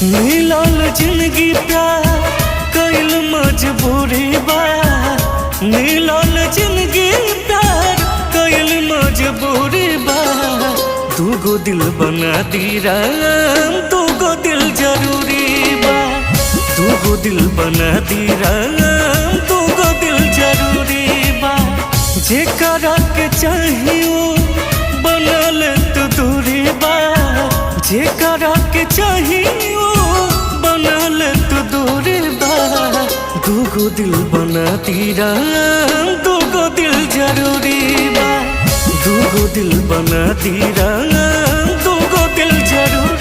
मिलल जिंदगी प्यार कइल मजबूरी बा। मिलल जिंदगी प्यार कइल मजबूरी बा। दूगो दिल बना दी राम, दूगो दिल जरूरी बा। दूगो दिल बना दी राम, दूगो दिल जरूरी बा। जेकरा के चाहियो बनल तो दूरी बा। जेकरा के चाहियो बनल तो दूरी बा। दूगो दिल बना दी राम, दूगो दिल जरूरी बा। दूगो दिल बना दी राम, दूगो दिल जरूरी